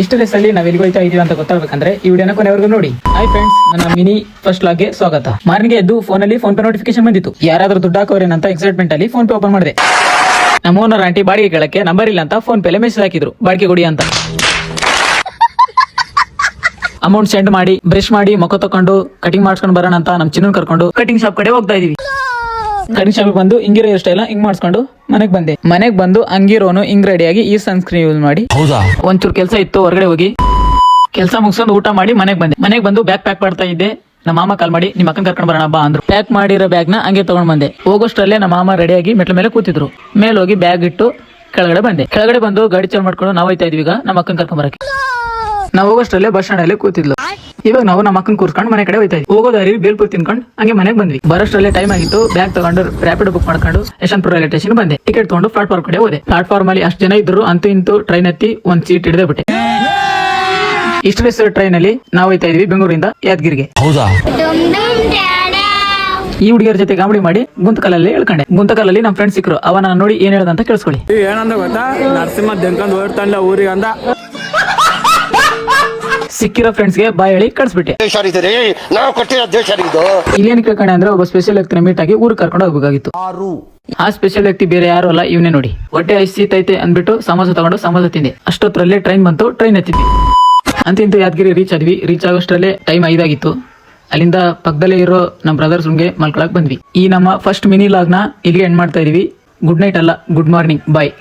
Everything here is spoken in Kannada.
ಇಷ್ಟು ರೇಸಲ್ಲಿ ನಾವ್ ಎಲ್ಲಿಗೆ ಹೋಯ್ತಾ ಇದೀವಿ ಅಂತ ಗೊತ್ತಾಗಬೇಕಂದ್ರೆ ಈ ವಿಡಿಯೋನ ಕೊನೆವರೆಗೂ ನೋಡಿ. ಹಾಯ್ ಫ್ರೆಂಡ್ಸ್, ನನ್ನ ಮಿನಿ ಫಸ್ಟ್ ಲಾಗ್ಗೆ ಸ್ವಾಗತ. ಮಾರ್ನಿಂಗ್ ಎದ್ದು ಫೋನಲ್ಲಿ ಫೋನ್ ಪೇ ನೋಟಿಫಿಕೇಶನ್ ಬಂದಿತ್ತು. ಯಾರಾದ್ರೂ ದುಡ್ಡು ಹಾಕೋರೇನಂತ ಎಕ್ಸೈಟ್ಮೆಂಟ್ ಅಲ್ಲಿ ಫೋನ್ ಪೇ ಓಪನ್ ಮಾಡಿದೆ. ನಮ್ಮ ಓನರ್ ಆಂಟಿ ಬಾಡಿಗೆ ಕೇಳಕ್ಕೆ ನಂಬರ್ ಇಲ್ಲ ಅಂತ ಫೋನ್ ಪೇಲೆ ಮೆಸೇಜ್ ಹಾಕಿದ್ರು, ಬಾಡಿಗೆ ಕೊಡಿ ಅಂತ. ಅಮೌಂಟ್ ಸೆಂಡ್ ಮಾಡಿ ಬ್ರಷ್ ಮಾಡಿ ಮುಖ ತಕೊಂಡು ಕಟಿಂಗ್ ಮಾಡ್ಸ್ಕೊಂಡು ಬರೋಣ ಅಂತ ನಮ್ ಚಿನ್ನ ಕರ್ಕೊಂಡು ಕಟಿಂಗ್ ಶಾಪ್ ಕಡೆ ಹೋಗ್ತಾ ಇದೀವಿ. ಕಟಿಂಗ್ ಶಾಪ್ ಬಂದು ಹಿಂಗಿರೋ ಹೇರ್ ಸ್ಟೈಲ್ ಹಿಂಗ್ ಮಾಡಿಸ್ಕೊಂಡು ಮನೆಗ್ ಬಂದು ಹಂಗಿರೋನು ಹಿಂಗ್ ರೆಡಿಯಾಗಿ ಈ ಸನ್ಸ್ಕ್ರೀನ್ ಯೂಸ್ ಮಾಡಿ ಒಂಚೂರು ಕೆಲಸ ಇತ್ತು ಹೊರಗಡೆ ಹೋಗಿ ಕೆಲಸ ಮುಗಿಸ್ಕೊಂಡು ಊಟ ಮಾಡಿ ಮನೆಗ್ ಬಂದು ಬ್ಯಾಗ್ ಪ್ಯಾಕ್ ಮಾಡ್ತಾ ಇದ್ದೆ. ನಮ್ಮ ಮಾಮ ಕಾಲ್ ಮಾಡಿ ನಿಮ್ಮ ಅಕ್ಕನ ಕರ್ಕೊಂಡು ಬರೋಣ ಬಾ ಅಂದ್ರು. ಪ್ಯಾಕ್ ಮಾಡಿರೋ ಬ್ಯಾಗ್ ನ ಹಂಗೆ ತಗೊಂಡ್ ಬಂದೆ. ಹೋಗೋಷ್ಟರಲ್ಲೇ ನಮ್ಮ ಮಾಮ ರೆಡಿಯಾಗಿ ಮೆಟ್ಲ ಮೇಲೆ ಕೂತಿದ್ರು. ಮೇಲೆ ಹೋಗಿ ಬ್ಯಾಗ್ ಇಟ್ಟು ಕೆಳಗಡೆ ಬಂದು ಗಾಡಿ ಚಾಲು ಮಾಡ್ಕೊಂಡು ನಾವು ಹೋಯ್ತಾ ಇದೀವಿ. ಈಗ ನಮ್ಮ ಅಕ್ಕನ ಕರ್ಕೊಂಡ್ ಬರಕ್ಕೆ ನಾವು ಹೋಗೋಷ್ಟರಲ್ಲೇ ಬಸ್ ಸ್ಟ್ಯಾಂಡ್ ಅಲ್ಲಿ ಕೂತಿದ್ಲು. ಇವಾಗ ನಾವು ನಮ್ಮ ಅಕ್ಕನ ಕೂರ್ಸ್ಕೊಂಡು ಮನೆ ಕಡೆ ಹೋಯ್ತಾ ಇದ್ವಿ. ಹೋಗೋದಾರಿ ಬೇಲ್ಪುರ್ ತಿನ್ಕೊಂಡು ಹಂಗೆ ಮನೆಗೆ ಬಂದ್ವಿ. ಬರೋಷ್ಟರಲ್ಲೇ ಟೈಮ್ ಆಗಿತ್ತು. ಬ್ಯಾಗ್ ತಗೊಂಡು ರ್ಯಾಪಿಡ್ ಬುಕ್ ಮಾಡ್ಕೊಂಡು ಯಶವಂತಪುರ ರೈಲ್ವೆ ಸ್ಟೇಷನ್ ಬಂದೆ. ಟಿಕೆಟ್ ತಗೊಂಡು ಪ್ಲಾಟ್ಫಾರ್ಮ್ ಕಡೆ ಹೋದೆ. ಪ್ಲಾಟ್ಫಾರ್ಮ್ ಅಲ್ಲಿ ಅಷ್ಟು ಜನ ಇದ್ರು, ಅಂತೂ ಇಂತೂ ಟ್ರೈನ್ ಹತ್ತಿ ಒಂದ್ ಸೀಟ್ ಹಿಡಿದೇ ಬಿಟ್ಟೆ. ಇಷ್ಟು ಹೆಸರು ಟ್ರೈನ್ ಅಲ್ಲಿ ನಾವು ಹೋಯ್ತಾ ಇದೀವಿ ಬೆಂಗಳೂರಿಂದ ಯಾದಗಿರಿಗೆ. ಈ ಹುಡುಗಿಯರ ಜೊತೆ ಕಾಮಿಡಿ ಮಾಡಿ ಗುಂತಕಲ್ಲಲ್ಲಿ ಹೇಳ್ಕೊಂಡೆ. ಗುಂತಕಲ್ಲಲ್ಲಿ ನಮ್ಮ ಫ್ರೆಂಡ್ ಸಿಕ್ಕರು. ಅವನ ನೋಡಿ ಏನ್ ಹೇಳದಂತ ಕೇಳಿಸ್ಕೊಳ್ಳಿ. ಏನಂದ ಗೊತ್ತಾ, ನರಸಿಂಹ ದೆನ್ಕೊಂಡ್ ಓಡ್ತಾನಲ್ಲ ಊರಿಗೆ ಅಂದ. ಸಿಕ್ಕಿರೋ ಫ್ರೆಂಡ್ಸ್ ಗೆ ಬಾಯ್ ಹೇಳಿ ಕಳ್ಸ್ಬಿಟ್ಟೆ. ಇಲ್ಲೇನ್ ಕೇಳ್ಕೊಂಡೆ ಅಂದ್ರೆ ಒಬ್ಬ ಸ್ಪೆಷಲ್ ವ್ಯಕ್ತಿನ ಮೀಟ್ ಆಗಿ ಊರಿಗೆ ಕರ್ಕೊಂಡು ಹೋಗ್ಬೇಕಾಗಿತ್ತು. ಆ ಸ್ಪೆಷಲ್ ವ್ಯಕ್ತಿ ಬೇರೆ ಯಾರು ಅಲ್ಲ, ಇವನೇ ನೋಡಿ. ಹೊಟ್ಟೆ ಹಸಿತೈತೆ ಅಂದ್ಬಿಟ್ಟು ಸಮೋಸ ತಗೊಂಡು ಸಮೋಸ ತಿಂದೆ. ಅಷ್ಟೊತ್ತರಲ್ಲೇ ಟ್ರೈನ್ ಬಂತು. ಟ್ರೈನ್ ಹತ್ತಿದ್ವಿ. ಅಂತಿಂತೂ ಯಾದಗಿರಿ ರೀಚ್ ಆಗೋಷ್ಟರಲ್ಲೇ ಟೈಮ್ 5 ಆಗಿತ್ತು. ಅಲ್ಲಿಂದ ಪಕ್ಕದಲ್ಲೇ ಇರೋ ನಮ್ಮ ಬ್ರದರ್ಸ್ ರೂಮ್ಗೆ ಮಲ್ಕೊಳಕ್ ಬಂದ್ವಿ. ಈ ನಮ್ಮ ಫಸ್ಟ್ ಮಿನಿ ಲಾಗ್ ನ ಇಲ್ಲಿಗೆ ಎಂಡ್ ಮಾಡ್ತಾ ಇದೀವಿ. ಗುಡ್ ನೈಟ್ ಅಲ್ಲ, ಗುಡ್ ಮಾರ್ನಿಂಗ್, ಬಾಯ್.